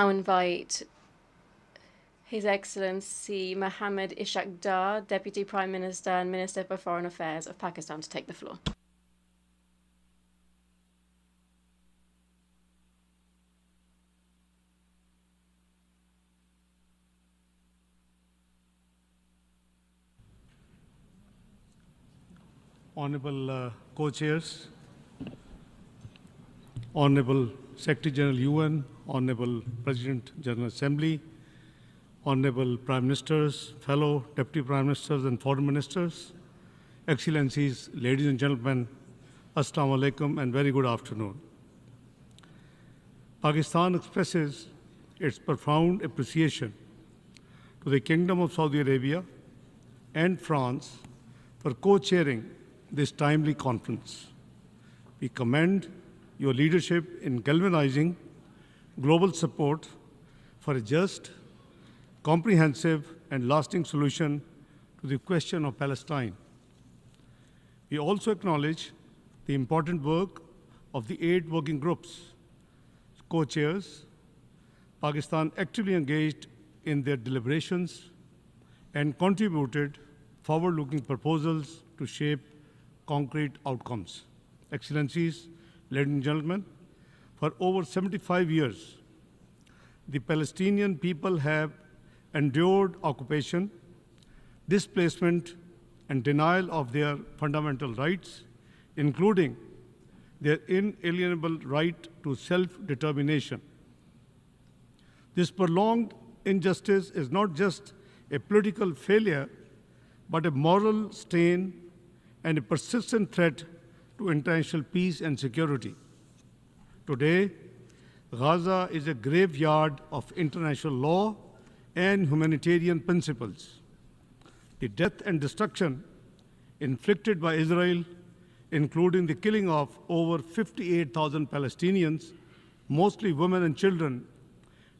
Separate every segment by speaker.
Speaker 1: Now invite His Excellency Mohammed Ishaq Dar, Deputy Prime Minister and Minister for Foreign Affairs of Pakistan, to take the floor.
Speaker 2: Honorable co-chairs, Honorable Secretary General UN, Honorable President General Assembly, Honorable Prime Ministers, fellow Deputy Prime Ministers and Foreign Ministers, Excellencies, ladies and gentlemen, Assalamu alaikum and very good afternoon. Pakistan expresses its profound appreciation to the Kingdom of Saudi Arabia and France for co-chairing this timely conference. We commend your leadership in galvanizing global support for a just, comprehensive, and lasting solution to the question of Palestine. We also acknowledge the important work of the 8 working groups, co-chairs. Pakistan actively engaged in their deliberations and contributed forward-looking proposals to shape concrete outcomes. Excellencies, ladies and gentlemen, for over 75 years, the Palestinian people have endured occupation, displacement, and denial of their fundamental rights, including their inalienable right to self-determination. This prolonged injustice is not just a political failure, but a moral stain and a persistent threat to international peace and security. Today, Gaza is a graveyard of international law and humanitarian principles. The death and destruction inflicted by Israel, including the killing of over 58,000 Palestinians, mostly women and children,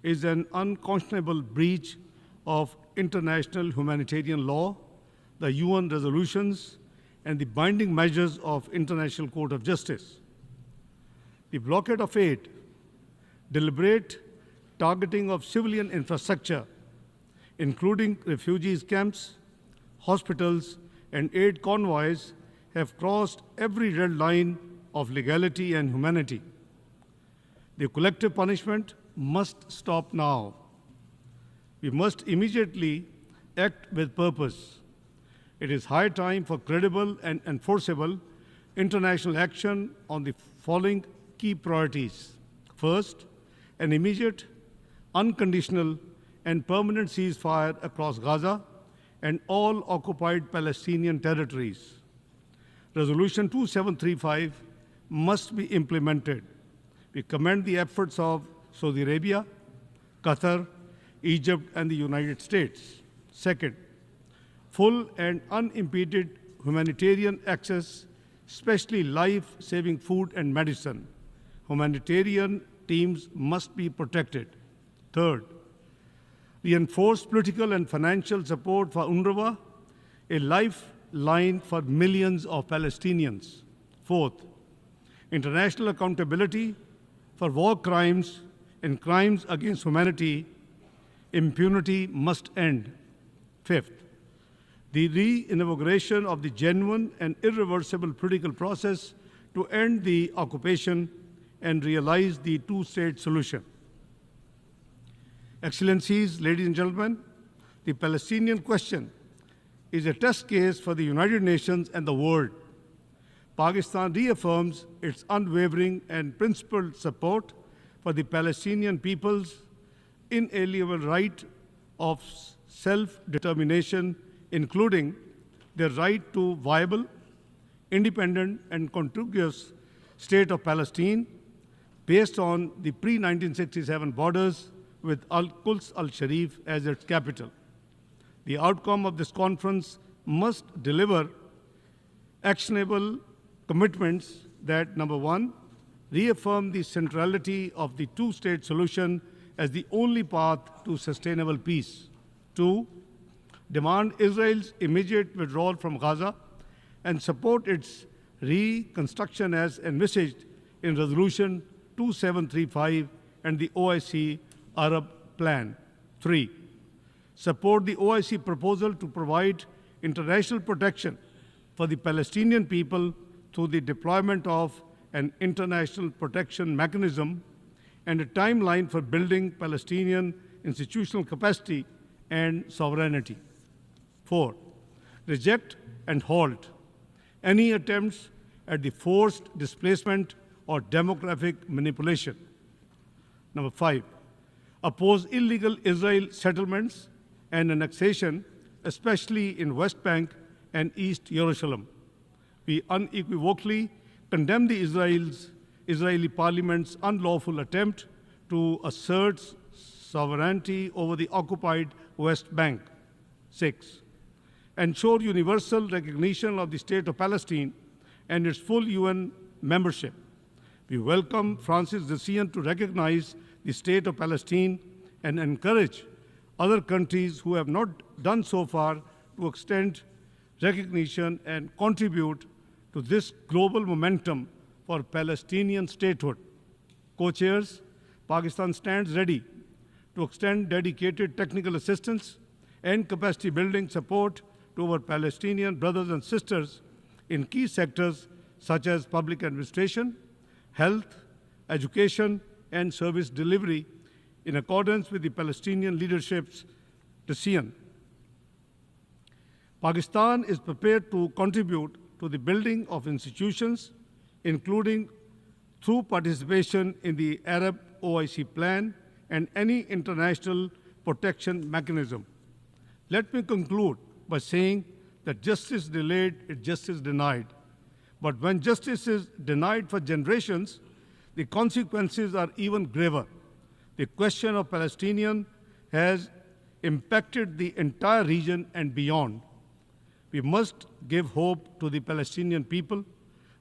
Speaker 2: is an unconscionable breach of international humanitarian law, the UN resolutions, and the binding measures of International Court of Justice. The blockade of aid, deliberate targeting of civilian infrastructure, including refugees camps, hospitals, and aid convoys, have crossed every red line of legality and humanity. The collective punishment must stop now. We must immediately act with purpose. It is high time for credible and enforceable international action on the following key priorities. First, an immediate, unconditional, and permanent ceasefire across Gaza and all occupied Palestinian territories. Resolution 2735 must be implemented. We commend the efforts of Saudi Arabia, Qatar, Egypt, and the United States. Second, full and unimpeded humanitarian access, especially life-saving food and medicine. Humanitarian teams must be protected. Third, reinforced political and financial support for UNRWA, a lifeline for millions of Palestinians. Fourth, international accountability for war crimes and crimes against humanity. Impunity must end. Fifth, the re-inauguration of the genuine and irreversible political process to end the occupation and realize the two-state solution. Excellencies, ladies and gentlemen, the Palestinian question is a test case for the United Nations and the world. Pakistan reaffirms its unwavering and principled support for the Palestinian people's inalienable right of self-determination, including their right to viable, independent, and contiguous state of Palestine based on the pre-1967 borders with Al-Quds al-Sharif as its capital. The outcome of this conference must deliver actionable commitments that, number one, reaffirm the centrality of the two-state solution as the only path to sustainable peace. Two, demand Israel's immediate withdrawal from Gaza and support its reconstruction as envisaged in Resolution 2735 and the OIC Arab Plan. 3. Support the OIC proposal to provide international protection for the Palestinian people through the deployment of an international protection mechanism and a timeline for building Palestinian institutional capacity and sovereignty. 4. Reject and halt any attempts at the forced displacement or demographic manipulation. Number 5. Oppose illegal Israel settlements and annexation, especially in West Bank and East Jerusalem. We unequivocally condemn the Israeli parliament's unlawful attempt to assert sovereignty over the occupied West Bank. 6. Ensure universal recognition of the State of Palestine and its full UN membership. We welcome France's decision to recognize the State of Palestine and encourage other countries who have not done so far to extend recognition and contribute to this global momentum for Palestinian statehood. Co-chairs, Pakistan stands ready to extend dedicated technical assistance and capacity building support to our Palestinian brothers and sisters in key sectors such as public administration, health, education, and service delivery in accordance with the Palestinian leadership's decision. Pakistan is prepared to contribute to the building of institutions, including through participation in the Arab OIC plan and any international protection mechanism. Let me conclude by saying that justice delayed is justice denied. But when justice is denied for generations, the consequences are even graver. The question of Palestinians has impacted the entire region and beyond. We must give hope to the Palestinian people.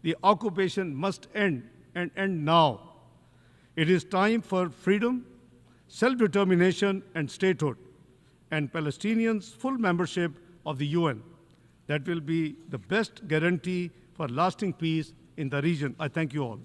Speaker 2: The occupation must end and end now. It is time for freedom, self-determination, and statehood, and Palestinians' full membership of the UN. That will be the best guarantee for lasting peace in the region. I thank you all.